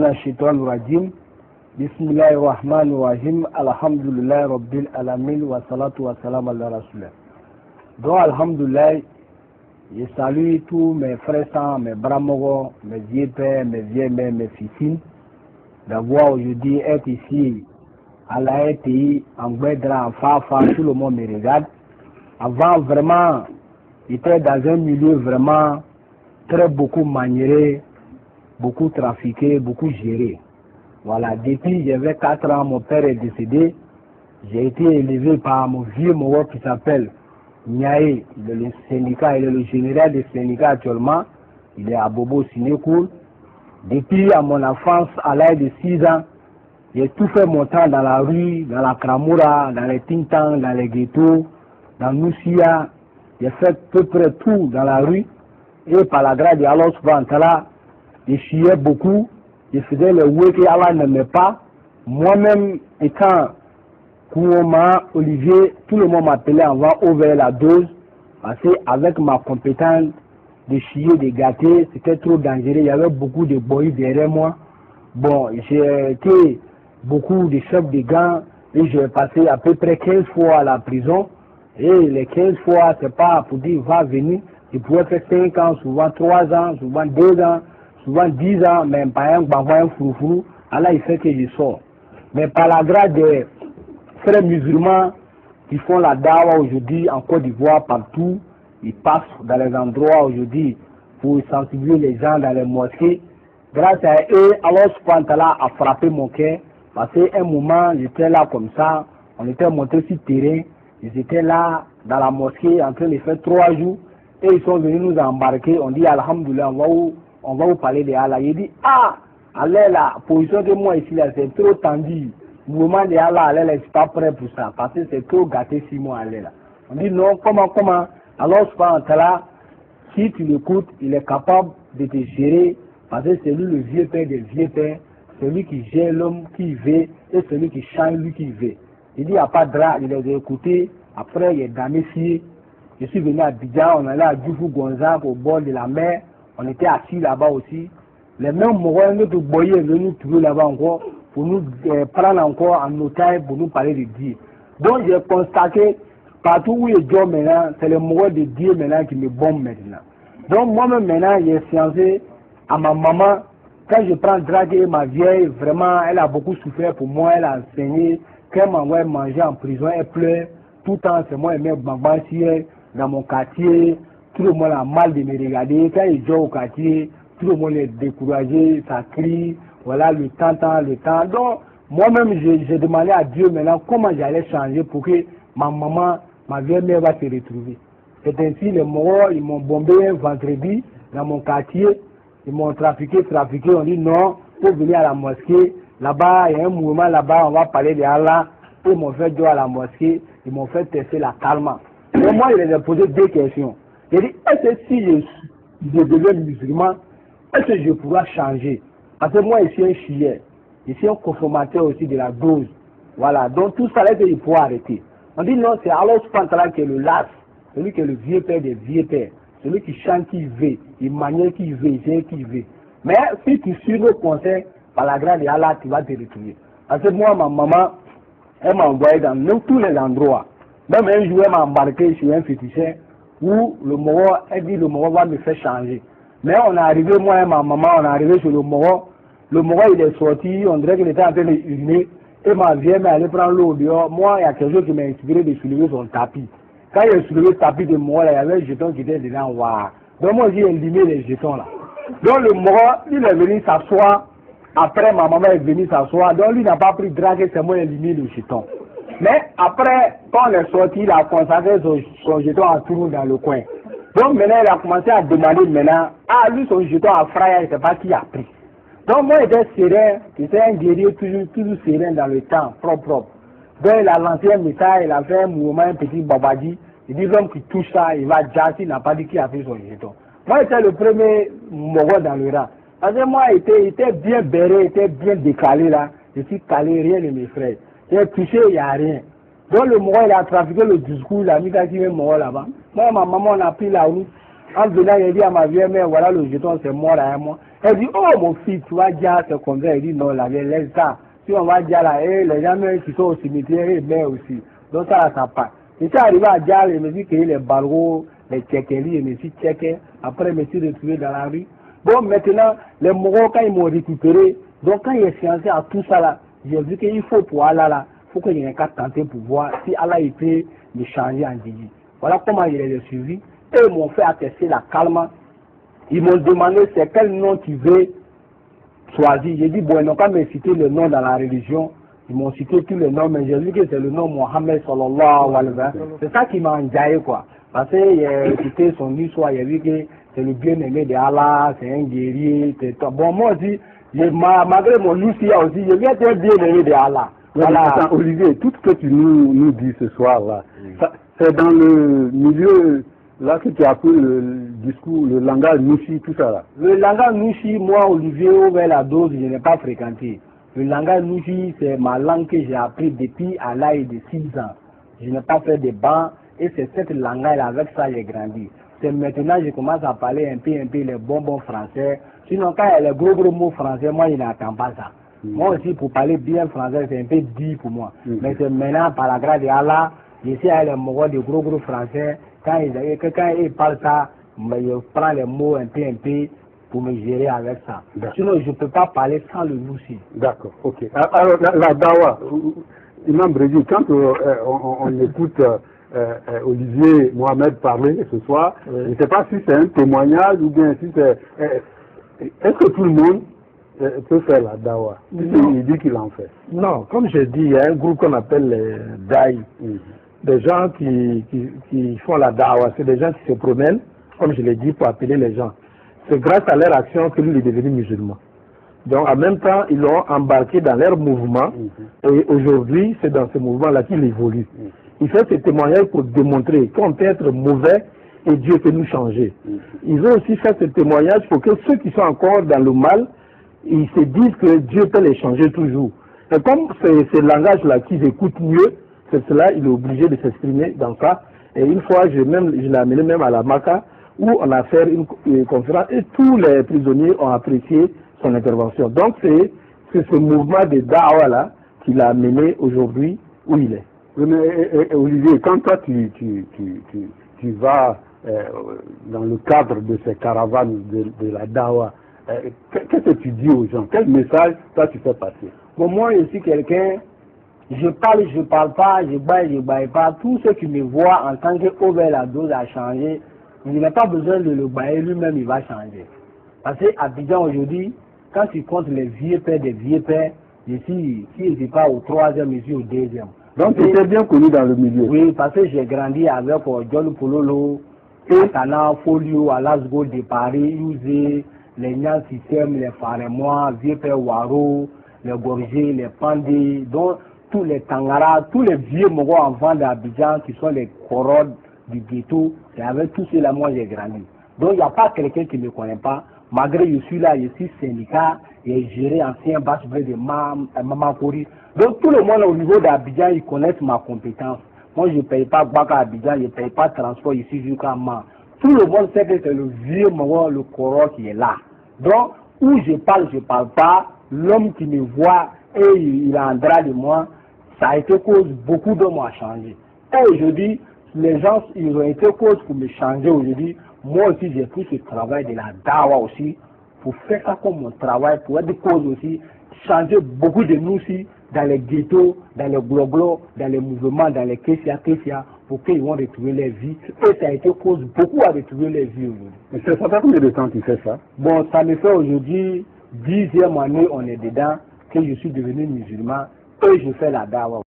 الشيطان الرجيم بسم الله الرحمن الرحيم الحمد لله رب العالمين والصلاة والسلام على رسول الله. Donc alhamdulillah, je salue tous mes frères sans, mes bramogos, mes vieux pères, mes vieux mères, mes fils d'avoir aujourd'hui être ici à la RTI, en Guédra, en Fafa, tout le monde me regarde. Avant vraiment, j'étais dans un milieu vraiment très beaucoup maniéré, beaucoup trafiqué, beaucoup géré. Voilà, depuis j'avais 4 ans, mon père est décédé. J'ai été élevé par mon vieux Mowo qui s'appelle Niaé, le syndicat, il est le général des syndicats actuellement. Il est à Bobo Sinécourt. Depuis à mon enfance, à l'âge de 6 ans, j'ai tout fait mon temps dans la rue, dans la Kramoura, dans les Tintang, dans les ghettos, dans Noussia. J'ai fait à peu près tout dans la rue. Et par la grâce de Allah subhanahu wa ta'ala, je chiais beaucoup, je faisais le oui que Allah n'aimait pas. Moi-même, étant Kouoma, Olivier, tout le monde m'appelait avant ouvrir la dose, parce qu'avec ma compétence de chier, de gâter, c'était trop dangereux. Il y avait beaucoup de boys derrière moi. Bon, j'ai été beaucoup de chefs de gang et j'ai passé à peu près 15 fois à la prison. Et les 15 fois, c'est pas pour dire va venir. Je pouvais faire 5 ans, souvent 3 ans, souvent 2 ans, souvent 10 ans, mais par un foufou, Allah il fait que je sors. Mais par la grâce des frères musulmans qui font la dawa aujourd'hui en Côte d'Ivoire, partout, ils passent dans les endroits aujourd'hui pour sensibiliser les gens dans les mosquées. Grâce à eux, Allah subhanahu wa ta'ala a frappé mon cœur, parce qu'à un moment, j'étais là comme ça, on était monté sur le terrain, ils étaient là dans la mosquée en train de faire 3 jours, et ils sont venus nous embarquer, on dit Alhamdoulilah, on va vous parler de Allah. Il dit, Allah, la position de moi ici, là, c'est trop tendu. Le mouvement de Allah, Allah, je ne suis pas prêt pour ça, parce que c'est trop gâté si moi, Allah, là. On dit, non, comment, alors, subhanahu wa ta'ala, si tu l'écoutes, il est capable de te gérer, parce que c'est lui le vieux père des vieux pères, celui qui gère l'homme qui veut, et celui qui change lui qui veut. Il dit, il n'y a pas de drap, il les a écoutés, après, il est damnifié. Je suis venu à Bidjan, on allait à Djoufou Gonzague, au bord de la mer. On était assis là-bas aussi. Les mêmes Moros, notre boyer est venu trouver là-bas encore pour nous prendre encore en otage pour nous parler de Dieu. Donc j'ai constaté partout où il est maintenant, c'est les Moros de Dieu maintenant qui me bombent maintenant. Donc moi-même maintenant, j'ai sciencé à ma maman. Quand je prends draguer ma vieille, vraiment, elle a beaucoup souffert pour moi, elle a enseigné. Quand elle m'envoie manger en prison, elle pleure. Tout le temps, c'est moi et mes mamans dans mon quartier. Tout le monde a mal de me regarder. Quand ils jouent au quartier, tout le monde est découragé, ça crie. Voilà, le temps. Donc, moi-même, j'ai demandé à Dieu maintenant comment j'allais changer pour que ma maman, ma vieille mère va se retrouver. C'est ainsi, les Moros, ils m'ont bombé un vendredi dans mon quartier. Ils m'ont trafiqué. On dit non, il faut venir à la mosquée. Là-bas, il y a un mouvement là-bas, on va parler de Allah. Ils m'ont fait jouer à la mosquée. Ils m'ont fait tester la calma. Et moi, je leur ai posé 2 questions. J'ai dit, est-ce que si je deviens musulman, est-ce que je pourrais changer? Parce que moi, je suis un chier. Je suis un consommateur aussi de la dose. Voilà. Donc, tout ça, là, il faut arrêter. On dit non, c'est Allah subhanahu wa ta'ala qui est le las, celui qui est le vieux père des vieux pères, celui qui chante qui veut, il manière qui veut, il fait qui veut. Mais si tu suis nos conseils, par la grâce de Allah, tu vas te retrouver. Parce que moi, ma maman, elle m'a envoyé dans tous les endroits. Même un jour, elle m'a embarqué sur un féticheur où le Moro, elle dit le Moro va me faire changer. Mais on est arrivé, moi et ma maman, on est arrivé sur le Moro. Le Moro, il est sorti, on dirait qu'il était en train d'uriner. Et ma vieille mère allait prendre l'eau dehors. Moi, il y a quelque chose qui m'a inspiré de soulever son tapis. Quand il a soulevé le tapis de Moro, il y avait un jeton qui était dedans. Waouh. Donc moi, j'ai éliminé les jetons là. Donc le Moro, il est venu s'asseoir. Après, ma maman est venue s'asseoir. Donc lui n'a pas pris drague, c'est moi éliminé le jeton. Mais après, quand on est sorti, il a consacré son jeton à tout dans le coin. Donc maintenant, il a commencé à demander maintenant, lui son jeton à frère, il ne sait pas qui a pris. Donc moi, j'étais serein, j'étais un guerrier toujours serein dans le temps, propre. Donc il a lancé un message, il a fait un mouvement, un petit babadi. Il dit l'homme qui touche ça, il va jasser, il n'a pas dit qui a pris son jeton. Moi, j'étais le premier Moro dans le rang. Parce que moi, j'étais bien béré, j'étais bien décalé là. Je suis calé, rien de mes frères. J'ai touché, il n'y a rien. Donc le Moro, il a trafiqué le discours, il a mis quelqu'un Moro là-bas. Moi, ma maman, on a pris la route. En venant, il dit à ma vieille mère, voilà le jeton, c'est mort à un mois. Elle dit, oh mon fils, tu vas dire, c'est comme ça. Elle dit, non, la vieille, laisse ça. Si on va dire là, les gens qui sont au cimetière, ils meurent aussi. Donc ça, ça passe. Et ça arrivé à dire, je me suis créé les barreaux, les tchéqueries, je me suis tchéqué. Après, je me suis retrouvé dans la rue. Bon, maintenant, les Mogos, quand ils m'ont récupéré, donc quand il est sciencé à tout ça là, j'ai vu qu'il faut pour Allah là, il faut qu'il y ait un cas tenté pour voir si Allah il peut me changer en Djidji. Voilà comment il est suivi. Et ils m'ont fait attester la calme. Ils m'ont demandé c'est quel nom tu veux choisir. J'ai dit, bon, ils n'ont pas me cité le nom dans la religion. Ils m'ont cité tous les noms, mais j'ai vu que c'est le nom Mohammed sallallahu alayhi wa sallam. C'est ça qui m'a enjaillé, quoi. Parce que j'ai écouté son histoire, j'ai vu que c'est le bien-aimé de Allah, c'est un guerrier, c'est tout. Bon, moi aussi, malgré mon Lucia aussi, je viens être bien-aimé de Allah. Voilà. Attends, Olivier, tout ce que tu nous dis ce soir-là, c'est dans le milieu là que tu as appris le discours, le langage Nushi, tout ça là. Le langage Nushi, moi, Olivier, ouvert la dose, je n'ai pas fréquenté. Le langage Nushi, c'est ma langue que j'ai appris depuis à l'âge de 6 ans. Je n'ai pas fait de banc et c'est cette langue-là, avec ça j'ai grandi. C'est maintenant que je commence à parler un peu les bonbons français. Sinon, quand il y a les gros mots français, moi, je n'attends pas ça. Moi aussi, pour parler bien français, c'est un peu dit pour moi. Mais c'est maintenant, par la grâce d'Allah, je sais les mots de gros français. Quand ils parlent ça, je prends les mots un peu pour me gérer avec ça. Sinon, je ne peux pas parler sans le Nushi. D'accord, ok. Alors, la dawa, Imam Brésil, quand on écoute Olivier Mohamed parler ce soir, je ne sais pas si c'est un témoignage ou bien si c'est... Est-ce que tout le monde peut faire la dawa? Il dit qu'il en fait. Non, comme je dis, il y a un groupe qu'on appelle les Daï. Des gens qui font la dawa, c'est des gens qui se promènent, comme je l'ai dit, pour appeler les gens. C'est grâce à leur action que lui est devenu musulman. Donc en même temps, ils l'ont embarqué dans leur mouvement et aujourd'hui, c'est dans ce mouvement-là qu'il évolue. Il fait ce témoignage pour démontrer qu'on peut être mauvais et Dieu peut nous changer. Ils ont aussi fait ce témoignage pour que ceux qui sont encore dans le mal, ils se disent que Dieu peut les changer toujours. Et comme c'est ce langage-là qu'ils écoutent mieux, c'est cela, il est obligé de s'exprimer dans ça. Et une fois, je l'ai amené même à la Maka, où on a fait une conférence et tous les prisonniers ont apprécié son intervention. Donc c'est ce mouvement de Dawa là qui l'a amené aujourd'hui où il est. Oui, mais Olivier, quand toi tu vas dans le cadre de ces caravanes de la Dawa, qu'est-ce que tu dis aux gens? Quel message toi tu fais passer? Bon, moi je suis quelqu'un, je parle pas, je baille pas. Tous ceux qui me voient en tant que la dose a changé, il n'a pas besoin de le bailler, lui-même il va changer. Parce qu'à Abidjan aujourd'hui, quand tu comptes les vieux pères des vieux pères, ici, si je ne suis pas au 3e, je suis au 2e. Donc tu étais bien connu dans le milieu. Oui, parce que j'ai grandi avec John Pololo, Atana, Folio, Alasgo de Paris, Usé, les Nyan Système, les Faremois, vieux père Waro, les Gorgé, les Pandé, donc tous les Tangara, tous les vieux Mogos enfants d'Abidjan qui sont les Corodes du ghetto, c'est avec tout cela moi j'ai grandi. Donc il n'y a pas quelqu'un qui ne me connaît pas. Malgré je suis là, je suis syndicat et géré ancien bâche de Mamakori. Donc tout le monde au niveau d'Abidjan, ils connaissent ma compétence. Moi je ne paye pas Baka à Abidjan, je ne paye pas transport ici jusqu'à Ma. Tout le monde sait que c'est le vieux Mogo, le Koro qui est là. Donc où je parle pas, l'homme qui me voit et il rendra de moi, ça a été cause beaucoup d'hommes à changer. Et aujourd'hui, les gens, ils ont été cause pour me changer aujourd'hui. Moi aussi, j'ai pris ce travail de la dawa aussi, pour faire ça comme mon travail, pour être cause aussi, changer beaucoup de nous aussi, dans les ghettos, dans les globlos, dans les mouvements, dans les Kessia, pour qu'ils vont retrouver leur vie. Et ça a été cause beaucoup à retrouver leur vie aujourd'hui. Ça fait combien de temps tu fais ça? Bon, ça me fait aujourd'hui 10e année, on est dedans, que je suis devenu musulman, et je fais la dawa.